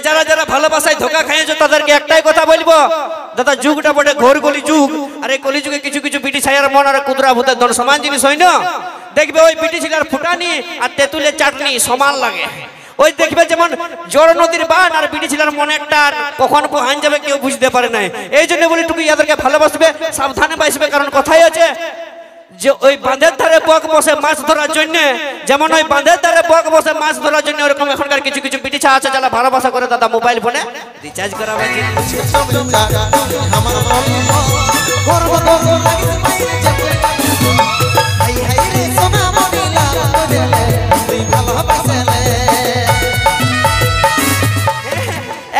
যারা যারা ভালোবাসায় ধোকা খাইয়েছো তাদেরকে একটাই কথা বলবো, দাদা যুগটা বটে ঘোর গলি যুগ, আর এই কলি যুগে কিছু কিছু বিটি ছায়ার মন আর কুদরা ভূতের দল সমান জিনিস হয় না। দেখবে ওই বিটি ছিলার ফুটানি আর তেঁতুলের চাটনি সমান লাগে। ওই দেখবে যেমন জোর নদীর বান আর বিটি ছিলার মনে একটা কখন হান যাবে কেউ বুঝতে পারে না। এই জন্য বলি তুমি এদেরকে ভালোবাসবে, সাবধানে বাসবে, কারণ কথাই আছে যে ওই বাঁধের ধারে বক বসে মাছ ধরার জন্য, যেমন ওই বাঁধের ধারে বক বসে মাছ ধরার জন্য ওরকম এখনকার কিছু কিছু বিটি ছা আছে যারা ভালোবাসা করে দাদা মোবাইল ফোনে রিচার্জ করাবে।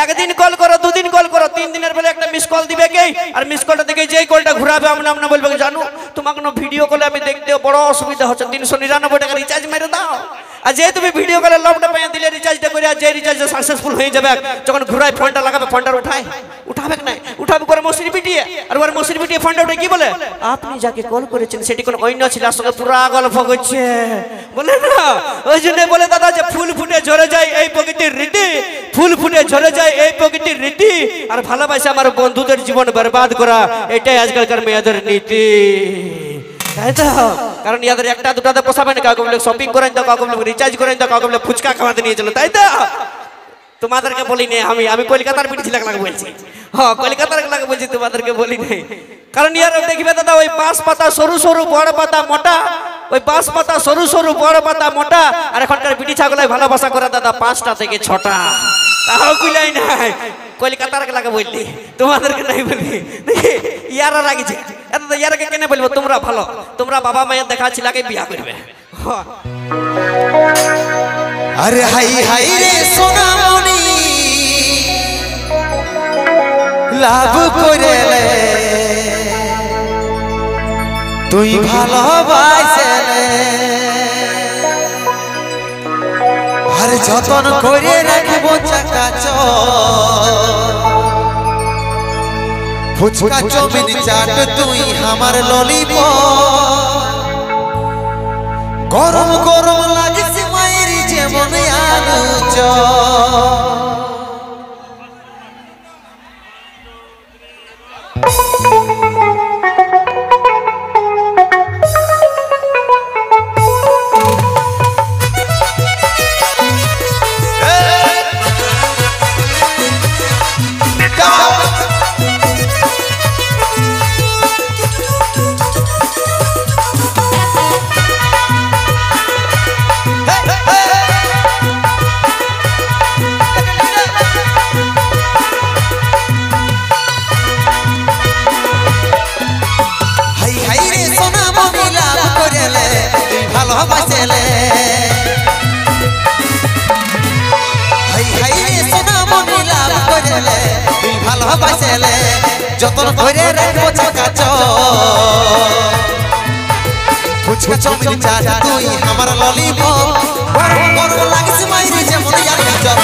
একদিন কল করো, দুদিন কল করো, 3 দিনের বেলা একটা মিস কল দিবে কে, আর মিস কলটা দেখে যেই কলটা ঘুরাবে আমরা আমরা বলবো জানো তোমাকে ভিডিও কলে আমি দেখতে বড় অসুবিধা হচ্ছে, 399 টাকা রিচার্জ মেরে দাও। আর যে তুমি ভিডিও কলে লকটা পেয়ে দিলে রিচার্জটা করে, আর যে রিচার্জটা সাকসেসফুল হয়ে যাবে যখন ঘুরাই ফোনটা লাগাবে ফোনটা উঠাবে না, উঠাবে করে মশির পিটিয়ে, আর ওর মশির পিটিয়ে ফোনটা উঠে কি বলে, আপনি যাকে কল করেছেন সেটি কোন অন্য ছেলের সঙ্গে পুরা গল্প করছে বলে না। ওই জন্য বলে দাদা যে ফুল ফুটে ঝরে যায় এই প্রকৃতির রীতি, ফুল ফুটে ঝরে যায় এই প্রকৃতির রীতি, আর ভালোবাসা আমার বন্ধুদের জীবন বরবাদ করা এটাই আজকালকার মেয়েদের নীতি, তাই তো? কারণ ইয়াদের একটা দুটাতে পোষাবে না, কাউকে বলে শপিং করেন দাও, কাউকে বলে রিচার্জ করেন দাও, কাউকে বলে ফুচকা খাওয়াতে নিয়ে চলো, তাই তো? তোমাদেরকে বলি নেই আমি কলকাতার পিঠি ছিলাম লাগে বলছি, হ্যাঁ কলকাতার লাগে বলছি, তোমাদেরকে বলি নেই। কারণ ইয়ার দেখবে দাদা ওই বাঁশ পাতা সরু সরু বড় পাতা মোটা, ওই বাঁশ পাতা সরু সরু বড় পাতা মোটা, আর এখনকার পিঠি ছাগলায় ভালোবাসা করে দাদা 5টা থেকে 6টা, তাও কুলাই নাই। কলকাতার লাগে বললি, তোমাদেরকে নাই বলি, ইয়ারা লাগিছে এত ইয়ারকে কেন বলবো, তোমরা ভালো, তোমরা বাবা মায়ের দেখা ছিলাকে বিয়া করবে। আরে হাই হাই রে সোনামণি লাভ করেলে তুই ভালোবাসলে, আর যতন করে রাখবো চাকাচ ফুচকা চাউমিন চাট তুই আমার ললিপপ, গরম গরম লাগিস মায়ের যেমন আলু চপ। যতন করে রাখবো চাকাচ ফুচকা চাউমিন চাট তুই আমার ললিপপ, গরম গরম লাগিস মাইরে যেমন আলু চপ,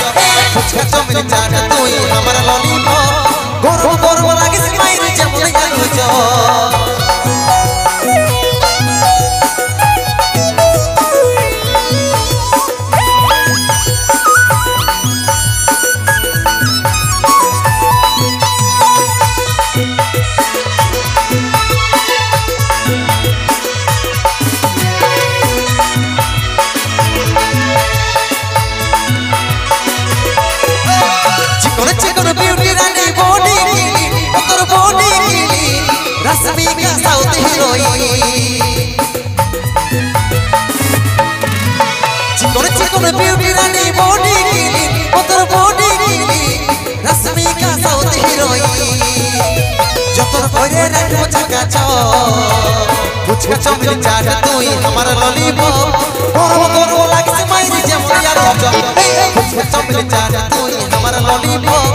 ফুচকা চাউমিন চাট তুই আমার ললিপপ, গরম গরম লাগিস মাইরে যেমন আলু chop. Rashmika south heroine chicken chicken beauty रानी बॉडी कीली ओतर बॉडी कीली रश्मिका साउथ हीरोइन जतन करे राखबो चाकाच ফুচকা চাউমিন চাট তুই আমার ললিপপ, গরম গরম লাগিস মাইরে যেমন আলু চপ, ফুচকা চাউমিন চাট তুই আমার ললিপপ,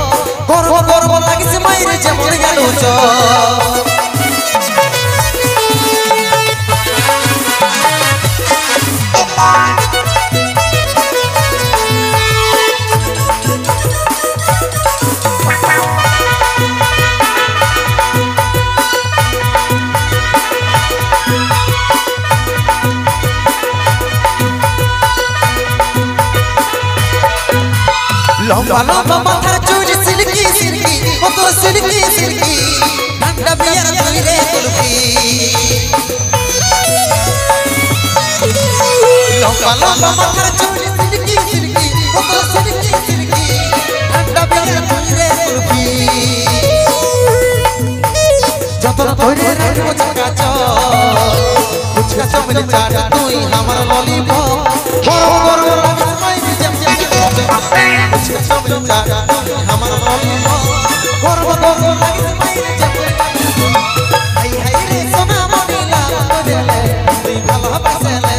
গরম গরম লাগিস মাইরে যেমন আলু চপ। লম্বা লম্বা লম্বা মাথার চুল সিল্কি সিল্কি কত সিল্কি সিল্কি ঠান্ডা বিয়ার ধরে কুলফি লম্বা লম্বা মাথার চুল সিল্কি সিল্কি কত সিল্কি সিল্কি ঠান্ডা বিয়ার ধরে কুলফি যতন ধরে রাখবো চাকাচ ফুচকা চাউমিন চাট তুই আমার ললিপপ গরম গরম লাগে মাইরে জম জম ফুচকা চাউমিন চাট তুই আমার ললিপপ গরম গরম লাগে মাইরে জম হাই হাই রে সোনা মনিলা বদলে তুই ভালোবাসলে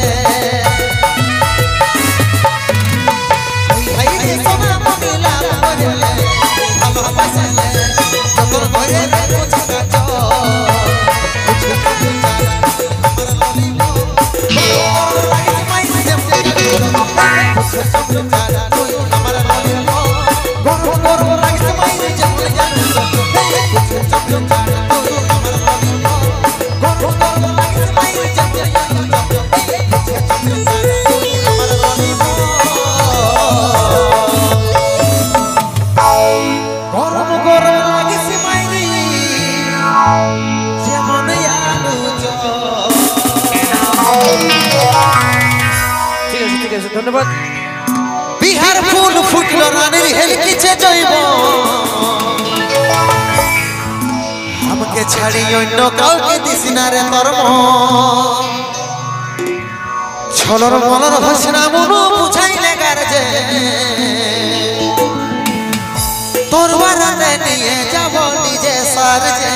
হাই হাই রে সোনা মনিলা বদলে তুই ভালোবাসলে যতন ধরে রাখবো চাকাচ ধন্যবাদ। বিহার ফুল ফুটল রানীর হেলকিছে জৈব আমাকে ছাড়ি অন্য কাউকে দিস না রে কর্ম ছলর মলর হসনা মনু বুঝাইলে গারজে তোর বারাতে নিয়ে যাব নিজে সারজে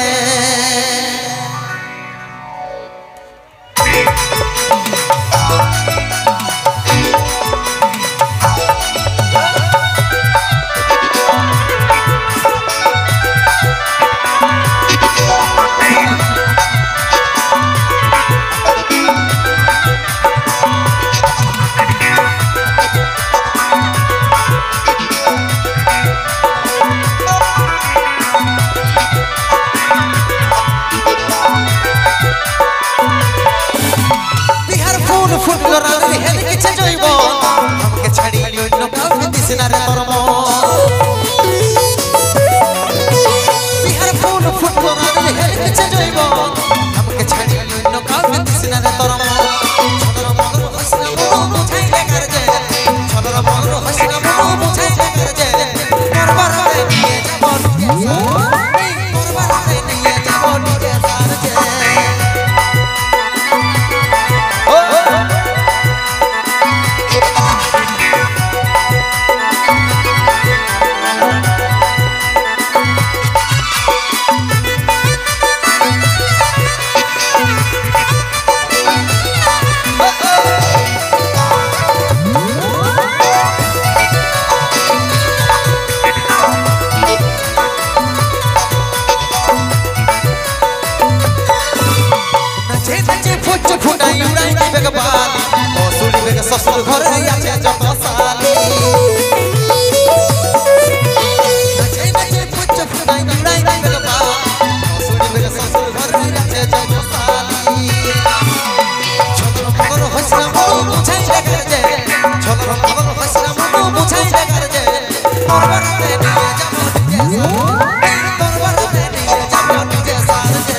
ससुर घर आछे जत साली नचे नचे पुच फुटाई उड़ाई बेगबा ससुर घर आछे जत साली छतर मगर हसना मनो बुझाई लेकर जे छतर मगर हसना मनो बुझाई लेकर जे तोर बरते निये जब जे तोर बरते निये जब जे साल जे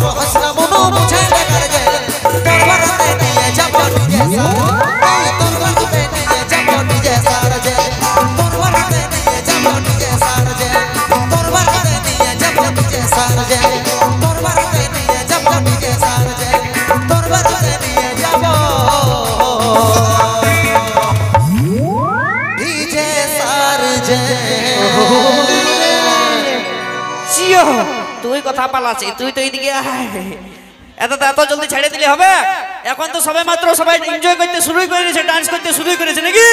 তোর হাসনা মনো বুঝাই দেখার যে তোর বাড়াতে নিয়ে যাব নিজে সার তোর বাড়াতে নিয়ে যাব নিজে সার যে তোর বাড়াতে নিয়ে যাব নিজে সার যে তোর বাড়াতে নিয়ে যাব নিজে সার যে তোর বাড়াতে নিয়ে যাব নিজে সার যে তোর বাড়াতে নিয়ে যাব নিজে সার যে জিও তুই কথা পালাছিস, তুই তো এইদিকে আয়। এত জলদি ছেড়ে দিলে হবে? এখন তো সবাই মাত্র সবাই এনজয় করতে শুরু করেছে, ডান্স করতে শুরু করেছে নাকি?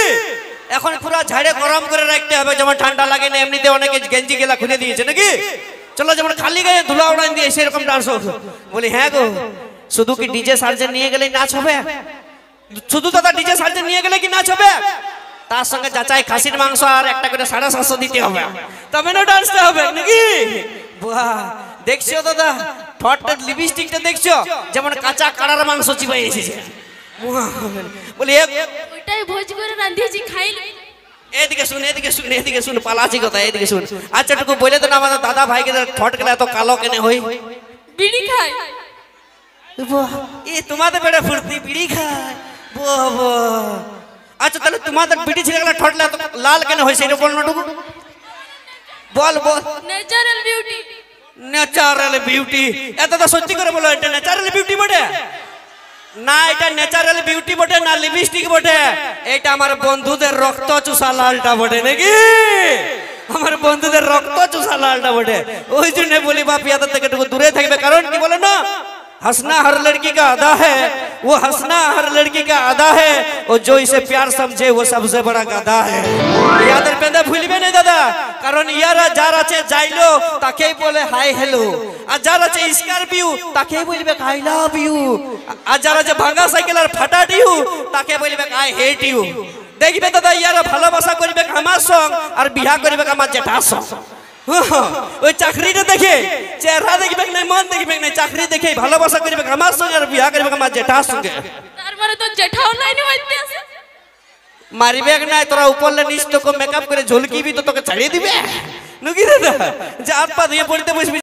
এখন পুরো ঝাড়ে গরম করে রাখতে হবে, যেমন ঠান্ডা লাগে না এমনিতে অনেকে গেঞ্জি গেলা খুলে দিয়েছে নাকি? চলো যেমন খালি গায়ে ধুলা উড়ান দিয়ে সেরকম ডান্স হোক। বলি হ্যাঁ গো, শুধু কি ডিজে সার্জেন্ট নিয়ে গেলেই নাচ হবে? শুধু দাদা ডিজে সার্জেন্ট নিয়ে গেলে কি নাচ হবে? তার সঙ্গে যাচাই খাসির মাংস আর একটা করে 750 দিতে হবে, তবে না ডান্সটা হবে নাকি? বাহ, দেখছো দাদা ঠোঁটের লিপস্টিকটা দেখছো যেমন কাঁচা কাড়ার মাংস চিবাই এসেছে। বলি ওইটাই ভোজ করে রাঁধিয়েছি খাইল। এদিকে শুন এদিকে শুন এদিকে শুন, পালাচি কথা, এদিকে শুন। আচ্ছা টুকু বলে তো না আমাদের দাদা ভাইকে ঠোঁট গেলে এত কালো কেন হই? বিড়ি খাই। এ তোমাদের বেড়ে ফুর্তি বিড়ি খায়? আচ্ছা তাহলে তোমাদের বিড়ি ছিঁড়ে গেলে ঠোঁট এত লাল কেন হয় সেটা বল না টুকু, বল বল। Natural beauty. Natural beauty? এত তো সত্যি করে বলো, এটা ন্যাচারাল বিউটি বটে না? এটা ন্যাচারাল বিউটি বটে না লিপস্টিক বটে? এটা আমার বন্ধুদের রক্ত চুষা লালটা বটে নাকি? আমার বন্ধুদের রক্ত চুষা লালটা বটে। ওই জন্য বলি বাপ ইয়াদের থেকে একটু দূরে থাকবে। কারণ কি বলে না, हंसना हर लड़की का अदा है, वो हंसना हर लड़की का अदा है, और जो इसे प्यार समझे वो सबसे बड़ा गधा है। यादर पेंदा भूलबे नहीं दादा, कारण यारा যার আছে যাইলো তাকেই বলে হাই হ্যালো, আর যার আছে স্করপিও তাকেই বলবে আই লাভ ইউ, আর যার আছে ভাঙা সাইকেল আর ফাটা ডিউ তাকে বলবে আই হেট ইউ। দেখবে দাদা ইয়ারা ভালোবাসা করবে আমার সঙ্গ আর বিয়া করবে আমার জেঠার সঙ্গ। ওই চাকরিটা দেখে চেহারা দেখবে না, মন দেখবে না, চাকরি দেখে ভালোবাসা করবে আমার সঙ্গে আর বিয়া করবে আমার জেঠার সঙ্গে। তার মানে তো জেঠাও লাইনে হইতে আছে। মারিবে না তোরা উপরলে নিচ তোকে মেকআপ করে ঝলকিবি তো তোকে ছাড়িয়ে দিবে নাকি দাদা? যে হাত পা ধুয়ে পড়তে বসবি।